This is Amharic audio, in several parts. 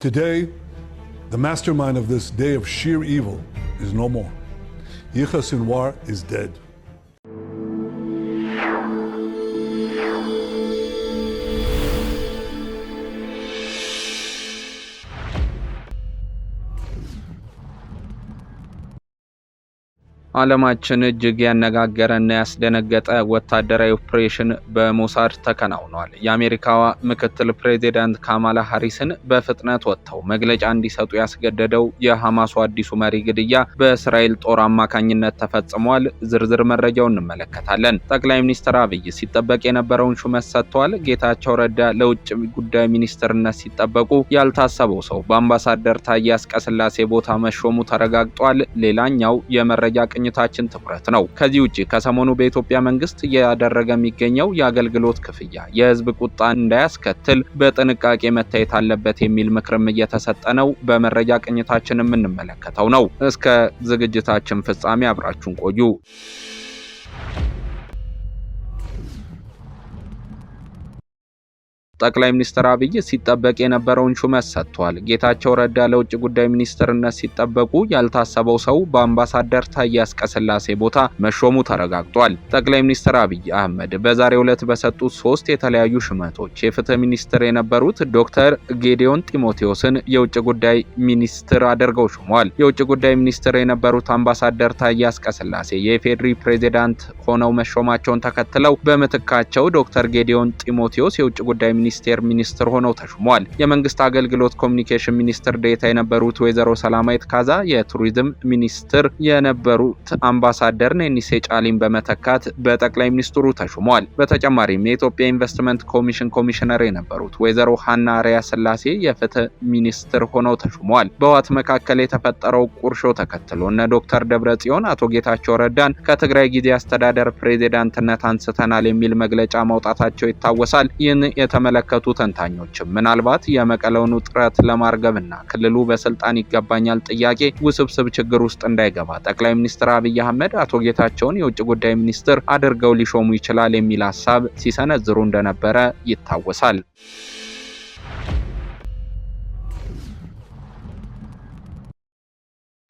Today, the mastermind of this day of sheer evil is no more. Yahya Sinwar is dead. ዓለማችን እጅግ ያነጋገረና ያስደነገጠ ወታደራዊ ኦፕሬሽን በሞሳድ ተከናውኗል። የአሜሪካዋ ምክትል ፕሬዚዳንት ካማላ ሃሪስን በፍጥነት ወጥተው መግለጫ እንዲሰጡ ያስገደደው የሐማሱ አዲሱ መሪ ግድያ በእስራኤል ጦር አማካኝነት ተፈጽሟል። ዝርዝር መረጃውን እንመለከታለን። ጠቅላይ ሚኒስትር አብይ ሲጠበቅ የነበረውን ሹመት ሰጥተዋል። ጌታቸው ረዳ ለውጭ ጉዳይ ሚኒስትርነት ሲጠበቁ ያልታሰበው ሰው በአምባሳደር ታዬ አጽቀሥላሴ ቦታ መሾሙ ተረጋግጧል። ሌላኛው የመረጃ ቅኝታችን ትኩረት ነው። ከዚህ ውጪ ከሰሞኑ በኢትዮጵያ መንግስት እያደረገ የሚገኘው የአገልግሎት ክፍያ የህዝብ ቁጣ እንዳያስከትል በጥንቃቄ መታየት አለበት የሚል ምክርም እየተሰጠ ነው። በመረጃ ቅኝታችን የምንመለከተው ነው። እስከ ዝግጅታችን ፍጻሜ አብራችሁን ቆዩ። ጠቅላይ ሚኒስትር አብይ ሲጠበቅ የነበረውን ሹመት ሰጥቷል። ጌታቸው ረዳ ለውጭ ጉዳይ ሚኒስትርነት ሲጠበቁ ያልታሰበው ሰው በአምባሳደር ታዬ አጽቀሥላሴ ቦታ መሾሙ ተረጋግጧል። ጠቅላይ ሚኒስትር አብይ አህመድ በዛሬው ዕለት በሰጡት 3 የተለያዩ ሹመቶች የፍትህ ሚኒስትር የነበሩት ዶክተር ጌዲዮን ጢሞቴዎስን የውጭ ጉዳይ ሚኒስትር አድርገው ሾመዋል። የውጭ ጉዳይ ሚኒስትር የነበሩት አምባሳደር ታዬ አጽቀሥላሴ የኢፌዴሪ ፕሬዝዳንት ሆነው መሾማቸውን ተከትለው በምትካቸው ዶክተር ጌዲዮን ጢሞቴዎስ የውጭ ጉዳይ ሚኒስትር ሆነው ተሹመዋል። የመንግስት አገልግሎት ኮሚኒኬሽን ሚኒስትር ዴኤታ የነበሩት ወይዘሮ ሰላማዊት ካዛ የቱሪዝም ሚኒስትር የነበሩት አምባሳደር ኔኒሴ ጫሊን በመተካት በጠቅላይ ሚኒስትሩ ተሹመዋል። በተጨማሪም የኢትዮጵያ ኢንቨስትመንት ኮሚሽን ኮሚሽነር የነበሩት ወይዘሮ ሃና አርአያ ስላሴ የፍትህ ሚኒስትር ሆነው ተሹመዋል። በህወሓት መካከል የተፈጠረው ቁርሾ ተከትሎ እነ ዶክተር ደብረጽዮን አቶ ጌታቸው ረዳን ከትግራይ ጊዜ አስተዳደር ፕሬዝዳንትነት አንስተናል የሚል መግለጫ ማውጣታቸው ይታወሳል። ይህን የተመለከቱ ተንታኞችም ምናልባት የመቀለውን ውጥረት ለማርገብና ክልሉ በስልጣን ይገባኛል ጥያቄ ውስብስብ ችግር ውስጥ እንዳይገባ ጠቅላይ ሚኒስትር አብይ አህመድ አቶ ጌታቸውን የውጭ ጉዳይ ሚኒስትር አድርገው ሊሾሙ ይችላል የሚል ሐሳብ ሲሰነዝሩ እንደነበረ ይታወሳል።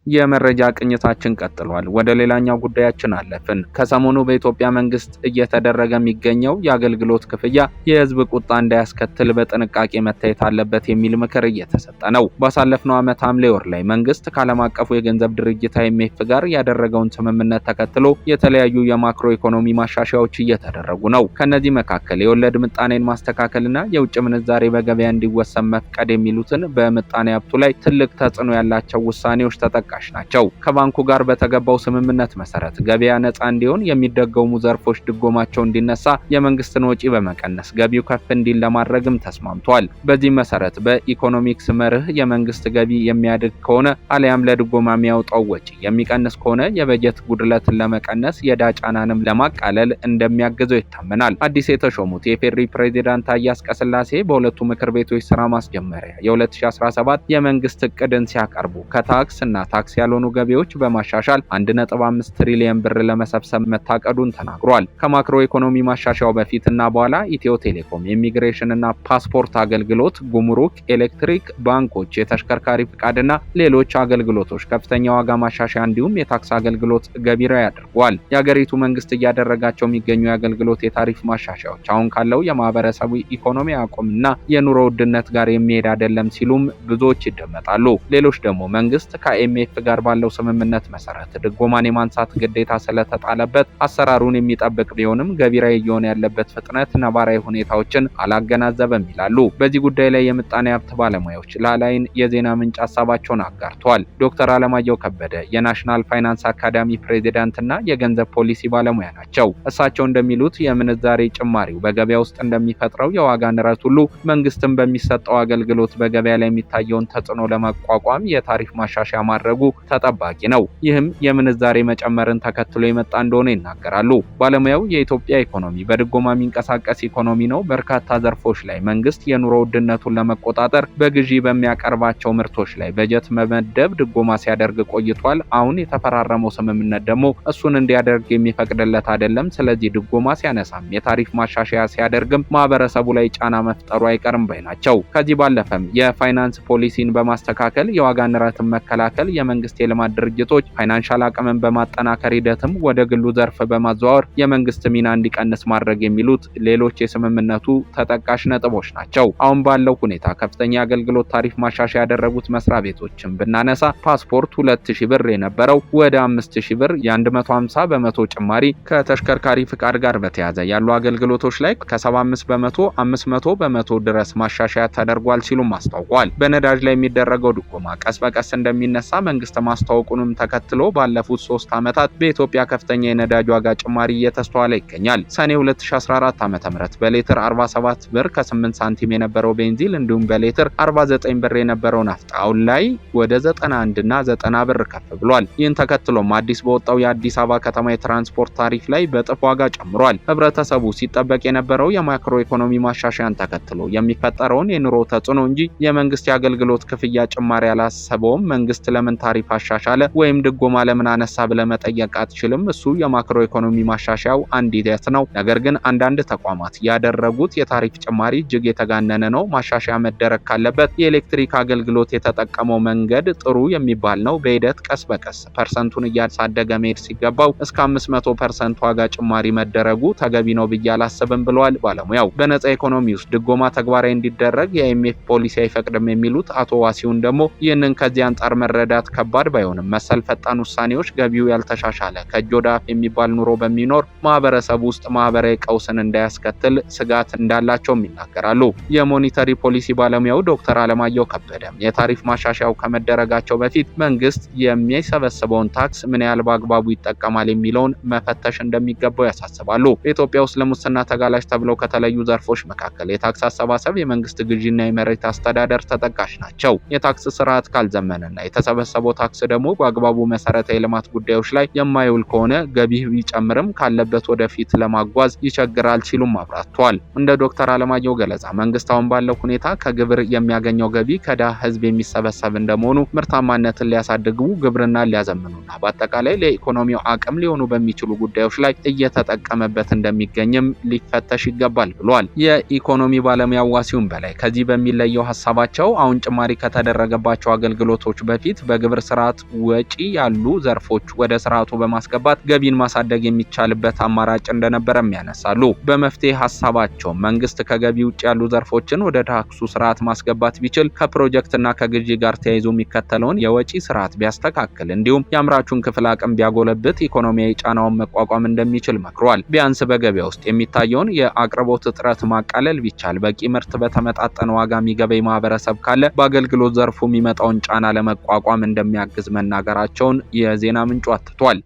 የመረጃ ቅኝታችን ቀጥሏል። ወደ ሌላኛው ጉዳያችን አለፍን። ከሰሞኑ በኢትዮጵያ መንግስት እየተደረገ የሚገኘው የአገልግሎት ክፍያ የህዝብ ቁጣ እንዳያስከትል በጥንቃቄ መታየት አለበት የሚል ምክር እየተሰጠ ነው። ባሳለፍነው ዓመት ሐምሌ ወር ላይ መንግስት ከዓለም አቀፉ የገንዘብ ድርጅት IMF ጋር ያደረገውን ስምምነት ተከትሎ የተለያዩ የማክሮ ኢኮኖሚ ማሻሻያዎች እየተደረጉ ነው። ከነዚህ መካከል የወለድ ምጣኔን ማስተካከልና የውጭ ምንዛሬ በገበያ እንዲወሰን መፍቀድ የሚሉትን በምጣኔ ሀብቱ ላይ ትልቅ ተጽዕኖ ያላቸው ውሳኔዎች ተጠቃሽ ናቸው። ከባንኩ ጋር በተገባው ስምምነት መሰረት ገበያ ነፃ እንዲሆን የሚደገሙ ዘርፎች ድጎማቸው እንዲነሳ የመንግስትን ወጪ በመቀነስ ገቢው ከፍ እንዲል ለማድረግም ተስማምቷል። በዚህ መሰረት በኢኮኖሚክስ መርህ የመንግስት ገቢ የሚያድግ ከሆነ አሊያም ለድጎማ የሚያወጣው ወጪ የሚቀንስ ከሆነ የበጀት ጉድለትን ለመቀነስ የዕዳ ጫናንም ለማቃለል እንደሚያግዘው ይታመናል። አዲስ የተሾሙት የኢፌዴሪ ፕሬዝዳንት ታዬ አጽቀሥላሴ በሁለቱ ምክር ቤቶች ስራ ማስጀመሪያ የ2017 የመንግስት እቅድን ሲያቀርቡ ከታክስ እና ታክስ ያልሆኑ ገቢዎች በማሻሻል 1.5 ትሪሊዮን ብር ለመሰብሰብ መታቀዱን ተናግሯል። ከማክሮ ኢኮኖሚ ማሻሻያው በፊትና በኋላ ኢትዮ ቴሌኮም፣ ኢሚግሬሽን እና ፓስፖርት አገልግሎት፣ ጉምሩክ፣ ኤሌክትሪክ፣ ባንኮች፣ የተሽከርካሪ ፍቃድና ሌሎች አገልግሎቶች ከፍተኛ ዋጋ ማሻሻያ እንዲሁም የታክስ አገልግሎት ገቢራዊ አድርጓል። የሀገሪቱ መንግስት እያደረጋቸው የሚገኙ የአገልግሎት የታሪፍ ማሻሻያዎች አሁን ካለው የማህበረሰቡ ኢኮኖሚ አቅምና የኑሮ ውድነት ጋር የሚሄድ አይደለም ሲሉም ብዙዎች ይደመጣሉ። ሌሎች ደግሞ መንግስት ከIMF ጋር ባለው ስምምነት መሰረት ድጎማን የማንሳት ግዴታ ስለተጣለበት አሰራሩን የሚጠብቅ ቢሆንም ገቢራዊ እየሆነ ያለበት ፍጥነት ነባራዊ ሁኔታዎችን አላገናዘበም ይላሉ። በዚህ ጉዳይ ላይ የምጣኔ ሀብት ባለሙያዎች ለላይን የዜና ምንጭ ሀሳባቸውን አጋርተዋል። ዶክተር አለማየሁ ከበደ የናሽናል ፋይናንስ አካዳሚ ፕሬዝዳንትና የገንዘብ ፖሊሲ ባለሙያ ናቸው። እሳቸው እንደሚሉት የምንዛሬ ጭማሪው በገበያ ውስጥ እንደሚፈጥረው የዋጋ ንረት ሁሉ መንግስትም በሚሰጠው አገልግሎት በገበያ ላይ የሚታየውን ተጽዕኖ ለመቋቋም የታሪፍ ማሻሻያ ማድረጉ ተጠባቂ ነው። ይህም የምንዛሬ መጨመርን ተከትሎ የመጣ እንደሆነ ይናገራሉ። ባለሙያው የኢትዮጵያ ኢኮኖሚ በድጎማ የሚንቀሳቀስ ኢኮኖሚ ነው። በርካታ ዘርፎች ላይ መንግስት የኑሮ ውድነቱን ለመቆጣጠር በግዢ በሚያቀርባቸው ምርቶች ላይ በጀት መመደብ ድጎማ ሲያደርግ ቆይቷል። አሁን የተፈራረመው ስምምነት ደግሞ እሱን እንዲያደርግ የሚፈቅድለት አይደለም። ስለዚህ ድጎማ ሲያነሳም የታሪፍ ማሻሻያ ሲያደርግም ማህበረሰቡ ላይ ጫና መፍጠሩ አይቀርም ባይ ናቸው። ከዚህ ባለፈም የፋይናንስ ፖሊሲን በማስተካከል የዋጋ ንረትን መከላከል፣ የመንግስት የልማት ድርጅቶች ፋይናንሻል አቅምን በማጠናከር ሂደትም ወደ ግሉ ዘርፍ በማዘዋወር የመንግስት ሚና እንዲቀንስ ማድረግ የሚሉት ሌሎች የስምምነቱ ተጠቃሽ ነጥቦች ናቸው። አሁን ባለው ሁኔታ ከፍተኛ አገልግሎት ታሪፍ ማሻሻያ ያደረጉት መስሪያ ቤቶችን ብናነሳ ፓስፖርት 2000 ብር የነበረው ወደ 5000 ብር የ150 በመቶ ጭማሪ፣ ከተሽከርካሪ ፍቃድ ጋር በተያያዘ ያሉ አገልግሎቶች ላይ ከ75 በመቶ 500 በመቶ ድረስ ማሻሻያ ተደርጓል ሲሉም አስታውቋል። በነዳጅ ላይ የሚደረገው ድጎማ ቀስ በቀስ እንደሚነሳ መንግስት ማስታወቁንም ተከትሎ ባለፉት 3 ዓመታት በኢትዮጵያ ከፍተኛ የነዳጅ ዋጋ ጭማሪ እየተስተዋለ ይገኛል። ሰኔ 2014 ዓ.ም በሌትር 47 ብር ከ8 ሳንቲም የነበረው ቤንዚን እንዲሁም በሌትር 49 ብር የነበረው ናፍጣ አሁን ላይ ወደ 91 እና 90 ብር ከፍ ብሏል። ይህን ተከትሎም አዲስ በወጣው የአዲስ አበባ ከተማ የትራንስፖርት ታሪፍ ላይ በእጥፍ ዋጋ ጨምሯል። ህብረተሰቡ ሲጠበቅ የነበረው የማክሮ ኢኮኖሚ ማሻሻያን ተከትሎ የሚፈጠረውን የኑሮ ተጽዕኖ እንጂ የመንግስት የአገልግሎት ክፍያ ጭማሪ አላሰበውም። መንግስት ለምን ታሪፍ አሻሻለ ወይም ድጎማ ለምን አነሳ ብለህ መጠየቅ አትችልም። እሱ የማክሮ ኢኮኖሚ ማሻሻያው አንድ ሂደት ነው። ነገር ግን አንዳንድ ተቋማት ያደረጉት የታሪፍ ጭማሪ እጅግ የተጋነነ ነው። ማሻሻያ መደረግ ካለበት የኤሌክትሪክ አገልግሎት የተጠቀመው መንገድ ጥሩ የሚባል ነው። በሂደት ቀስ በቀስ ፐርሰንቱን እያሳደገ መሄድ ሲገባው እስከ 500% ዋጋ ጭማሪ መደረጉ ተገቢ ነው ብዬ አላስብም ብለዋል ባለሙያው። በነጻ ኢኮኖሚ ውስጥ ድጎማ ተግባራዊ እንዲደረግ የአይኤምኤፍ ፖሊሲ አይፈቅድም የሚሉት አቶ ዋሲሁን ደግሞ ይህንን ከዚህ አንጻር መረዳት ከባድ ባይሆንም መሰል ፈጣን ውሳኔዎች ገቢው ያልተሻሻለ ከእጅ ወደ አፍ የሚባል ኑሮ በሚኖር ማህበረሰብ ውስጥ ማህበራዊ ቀውስን እንዳያስከትል ስጋት እንዳላቸውም ይናገራሉ። የሞኒተሪ ፖሊሲ ባለሙያው ዶክተር አለማየሁ ከበደም የታሪፍ ማሻሻያው ከመደረጋቸው በፊት መንግስት የሚሰበስበውን ታክስ ምን ያህል በአግባቡ ይጠቀማል የሚለውን መፈተሽ እንደሚገባው ያሳስባሉ። በኢትዮጵያ ውስጥ ለሙስና ተጋላጭ ተብለው ከተለዩ ዘርፎች መካከል የታክስ አሰባሰብ፣ የመንግስት ግዢና የመሬት አስተዳደር ተጠቃሽ ናቸው። የታክስ ስርዓት ካልዘመነና የተሰበሰበው ታክስ ደግሞ በአግባቡ መሰረታዊ ልማት ጉዳዮች ላይ የማይውል ከሆነ ገቢ ቢጨምርም ካለበት ወደፊት ለማጓዝ ይቸግራል ሲሉም አብራርተዋል። እንደ ዶክተር አለማየሁ ገለጻ መንግስት አሁን ባለው ሁኔታ ከግብር የሚያገኘው ገቢ ከድሃ ህዝብ የሚሰበሰብ እንደመሆኑ ምርታማነትን ሊያሳድጉ፣ ግብርናን ሊያዘምኑና በአጠቃላይ ለኢኮኖሚው አቅም ሊሆኑ በሚችሉ ጉዳዮች ላይ እየተጠቀመበት እንደሚገኝም ሊፈተሽ ይገባል ብሏል። የኢኮኖሚ ባለሙያ ዋሲሁን በላይ ከዚህ በሚለየው ሀሳባቸው አሁን ጭማሪ ከተደረገባቸው አገልግሎቶች በፊት በግብር ስርዓት ወጪ ያሉ ዘርፎች ወደ ስርዓቱ በማስገባት ገቢን ማሳደግ የሚቻልበት አማራጭ እንደነበረም ያነሳሉ። በመፍትሄ ሀሳባቸው መንግስት ከገቢ ውጭ ያሉ ዘርፎችን ወደ ታክሱ ስርዓት ማስገባት ቢችል ከፕሮጀክትና ከግዢ ጋር ተያይዞ የሚከተለውን የወጪ ስርዓት ቢያስተካክል እንዲሁም የአምራቹን ክፍል አቅም ቢያጎለብት ኢኮኖሚያዊ ጫናውን መቋቋም እንደሚችል መክሯል። ቢያንስ በገበያ ውስጥ የሚታየውን የአቅርቦት እጥረት ማቃለል ቢቻል በቂ ምርት በተመጣጠነ ዋጋ የሚገበይ ማህበረሰብ ካለ በአገልግሎት ዘርፉ የሚመጣውን ጫና ለመቋቋም እንደሚያግዝ መናገራቸውን የዜና ምንጩ አትቷል።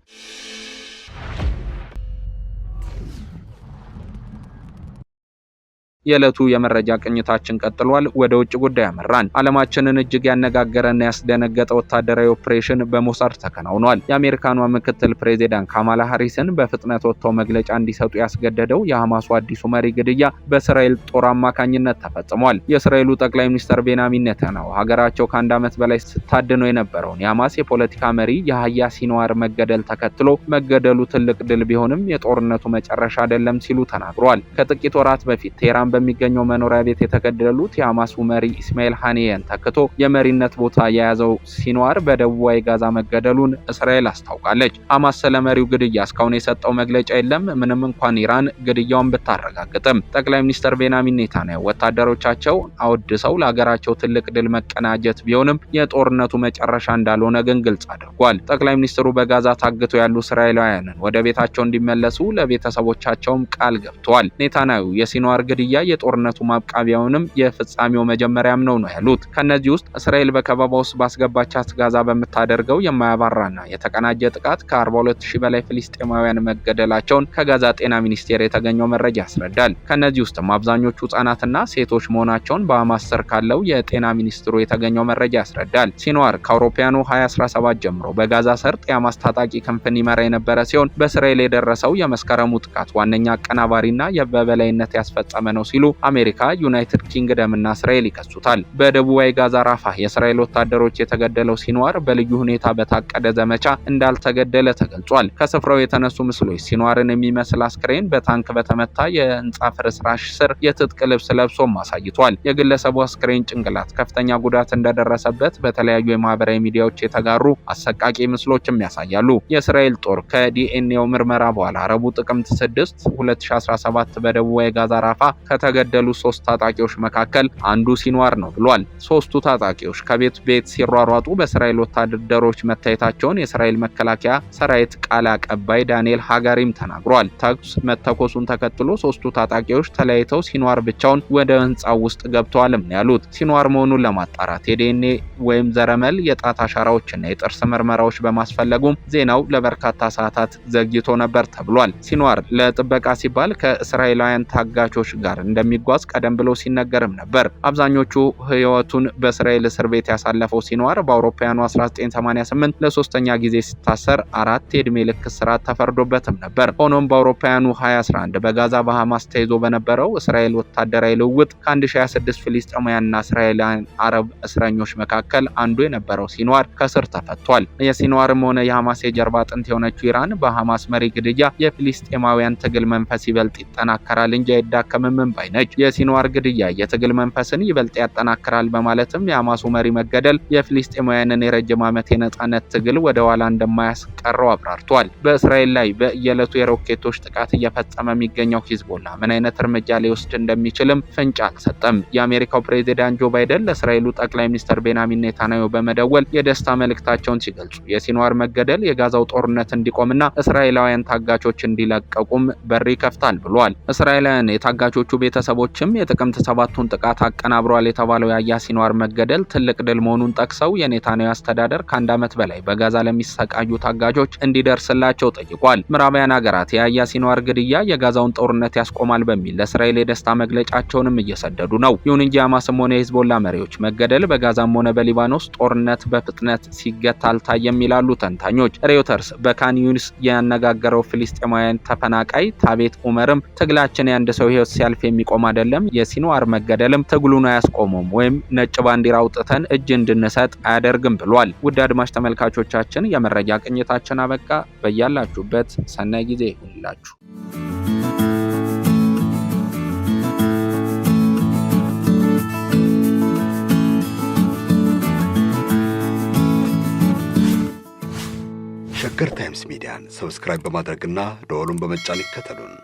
የዕለቱ የመረጃ ቅኝታችን ቀጥሏል። ወደ ውጭ ጉዳይ አመራን። ዓለማችንን እጅግ ያነጋገረና ያስደነገጠ ወታደራዊ ኦፕሬሽን በሞሳድ ተከናውኗል። የአሜሪካኗ ምክትል ፕሬዚዳንት ካማላ ሃሪስን በፍጥነት ወጥተው መግለጫ እንዲሰጡ ያስገደደው የሐማሱ አዲሱ መሪ ግድያ በእስራኤል ጦር አማካኝነት ተፈጽሟል። የእስራኤሉ ጠቅላይ ሚኒስትር ቤንያሚን ኔታንያሁ ሀገራቸው ከ1 ዓመት በላይ ስታድነው የነበረውን የሐማስ የፖለቲካ መሪ የህያ ሲንዋር መገደል ተከትሎ መገደሉ ትልቅ ድል ቢሆንም የጦርነቱ መጨረሻ አይደለም ሲሉ ተናግረዋል። ከጥቂት ወራት በፊት ቴህራን በሚገኘው መኖሪያ ቤት የተገደሉት የሐማሱ መሪ ኢስማኤል ሃኒየን ተክቶ የመሪነት ቦታ የያዘው ሲንዋር በደቡባዊ ጋዛ መገደሉን እስራኤል አስታውቃለች። ሐማስ ስለ መሪው ግድያ እስካሁን የሰጠው መግለጫ የለም። ምንም እንኳን ኢራን ግድያውን ብታረጋግጥም ጠቅላይ ሚኒስትር ቤንያሚን ኔታንያሁ ወታደሮቻቸው አወድሰው ለሀገራቸው ትልቅ ድል መቀናጀት ቢሆንም የጦርነቱ መጨረሻ እንዳልሆነ ግን ግልጽ አድርጓል። ጠቅላይ ሚኒስትሩ በጋዛ ታግተው ያሉ እስራኤላውያንን ወደ ቤታቸው እንዲመለሱ ለቤተሰቦቻቸውም ቃል ገብተዋል። ኔታንያሁ የሲንዋር ግድያ የጦርነቱ ማብቃቢያውንም የፍጻሜው መጀመሪያም ነው ያሉት። ከነዚህ ውስጥ እስራኤል በከበባ ውስጥ ባስገባቻት ጋዛ በምታደርገው የማያባራና የተቀናጀ ጥቃት ከ42000 በላይ ፍልስጤማውያን መገደላቸውን ከጋዛ ጤና ሚኒስቴር የተገኘው መረጃ ያስረዳል። ከነዚህ ውስጥ አብዛኞቹ ህጻናትና ሴቶች መሆናቸውን በሐማስ ስር ካለው የጤና ሚኒስትሩ የተገኘው መረጃ ያስረዳል። ሲንዋር ከአውሮፓውያኑ 2017 ጀምሮ በጋዛ ሰርጥ የሐማስ ታጣቂ ክንፍን ይመራ የነበረ ሲሆን በእስራኤል የደረሰው የመስከረሙ ጥቃት ዋነኛ አቀናባሪና የበላይነት ያስፈጸመ ነው ሲሉ አሜሪካ፣ ዩናይትድ ኪንግደም እና እስራኤል ይከሱታል። በደቡባዊ ጋዛ ራፋህ የእስራኤል ወታደሮች የተገደለው ሲንዋር በልዩ ሁኔታ በታቀደ ዘመቻ እንዳልተገደለ ተገልጿል። ከስፍራው የተነሱ ምስሎች ሲንዋርን የሚመስል አስክሬን በታንክ በተመታ የህንጻ ፍርስራሽ ስር የትጥቅ ልብስ ለብሶም አሳይቷል። የግለሰቡ አስክሬን ጭንቅላት ከፍተኛ ጉዳት እንደደረሰበት በተለያዩ የማህበራዊ ሚዲያዎች የተጋሩ አሰቃቂ ምስሎችም ያሳያሉ። የእስራኤል ጦር ከዲኤንኤው ምርመራ በኋላ ረቡዕ ጥቅምት 6 2017 በደቡባዊ ጋዛ ራፋ ከተገደሉ 3 ታጣቂዎች መካከል አንዱ ሲንዋር ነው ብሏል። 3ቱ ታጣቂዎች ከቤት ቤት ሲሯሯጡ በእስራኤል ወታደሮች መታየታቸውን የእስራኤል መከላከያ ሰራዊት ቃል አቀባይ ዳንኤል ሃጋሪም ተናግሯል። ተኩስ መተኮሱን ተከትሎ 3ቱ ታጣቂዎች ተለያይተው ሲንዋር ብቻውን ወደ ህንጻው ውስጥ ገብተዋልም ነው ያሉት። ሲንዋር መሆኑን ለማጣራት የዲኤንኤ ወይም ዘረመል የጣት አሻራዎችና የጥርስ ምርመራዎች በማስፈለጉም ዜናው ለበርካታ ሰዓታት ዘግይቶ ነበር ተብሏል። ሲንዋር ለጥበቃ ሲባል ከእስራኤላውያን ታጋቾች ጋር እንደሚጓዝ ቀደም ብሎ ሲነገርም ነበር። አብዛኞቹ ህይወቱን በእስራኤል እስር ቤት ያሳለፈው ሲንዋር በአውሮፓውያኑ 1988 ለሶስተኛ ጊዜ ሲታሰር 4 የዕድሜ ልክ እስራት ተፈርዶበትም ነበር። ሆኖም በአውሮፓውያኑ 2011 በጋዛ በሐማስ ተይዞ በነበረው እስራኤል ወታደራዊ ልውውጥ ከ1026 ፍልስጤማውያንና እስራኤላውያን አረብ እስረኞች መካከል አንዱ የነበረው ሲንዋር ከስር ተፈቷል። የሲንዋርም ሆነ የሐማስ የጀርባ አጥንት የሆነችው ኢራን በሐማስ መሪ ግድያ የፍልስጤማውያን ትግል መንፈስ ይበልጥ ይጠናከራል እንጂ አይዳከምም ባይ ነች። የሲንዋር ግድያ የትግል መንፈስን ይበልጥ ያጠናክራል በማለትም የሐማሱ መሪ መገደል የፍልስጤማውያንን የረጅም ዓመት የነጻነት ትግል ወደ ኋላ እንደማያስቀረው አብራርቷል። በእስራኤል ላይ በየዕለቱ የሮኬቶች ጥቃት እየፈጸመ የሚገኘው ሂዝቦላ ምን አይነት እርምጃ ሊወስድ እንደሚችልም ፍንጭ አልሰጠም። የአሜሪካው ፕሬዚዳንት ጆ ባይደን ለእስራኤሉ ጠቅላይ ሚኒስትር ቤንያሚን ኔታንያሁ በመደወል የደስታ መልእክታቸውን ሲገልጹ የሲንዋር መገደል የጋዛው ጦርነት እንዲቆምና እስራኤላውያን ታጋቾች እንዲለቀቁም በር ይከፍታል ብሏል። እስራኤላውያን የታጋቾቹ ቤተሰቦችም የጥቅምት 7ቱን ጥቃት አቀናብሯል የተባለው የያህያ ሲንዋር መገደል ትልቅ ድል መሆኑን ጠቅሰው የኔታንያሁ አስተዳደር ከ1 ዓመት በላይ በጋዛ ለሚሰቃዩ ታጋቾች እንዲደርስላቸው ጠይቋል። ምዕራባውያን ሀገራት የያህያ ሲንዋር ግድያ የጋዛውን ጦርነት ያስቆማል በሚል ለእስራኤል የደስታ መግለጫቸውንም እየሰደዱ ነው። ይሁን እንጂ ሐማስም ሆነ የሂዝቦላ መሪዎች መገደል በጋዛም ሆነ በሊባኖስ ጦርነት በፍጥነት ሲገታ አልታየም ይላሉ ተንታኞች። ሬውተርስ በካን ዩኒስ ያነጋገረው ፍልስጤማውያን ተፈናቃይ ታቤት ኡመርም ትግላችን የአንድ ሰው ህይወት ሲያልፍ የሚቆም አይደለም፣ የሲንዋር መገደልም ትግሉን አያስቆመውም ወይም ነጭ ባንዲራ አውጥተን እጅ እንድንሰጥ አያደርግም ብሏል። ውድ አድማጭ ተመልካቾቻችን የመረጃ ቅኝታችን አበቃ። በያላችሁበት ሰናይ ጊዜ ይሁንላችሁ። ሸገር ታይምስ ሚዲያን ሰብስክራይብ በማድረግና ደወሉን በመጫን ይከተሉን።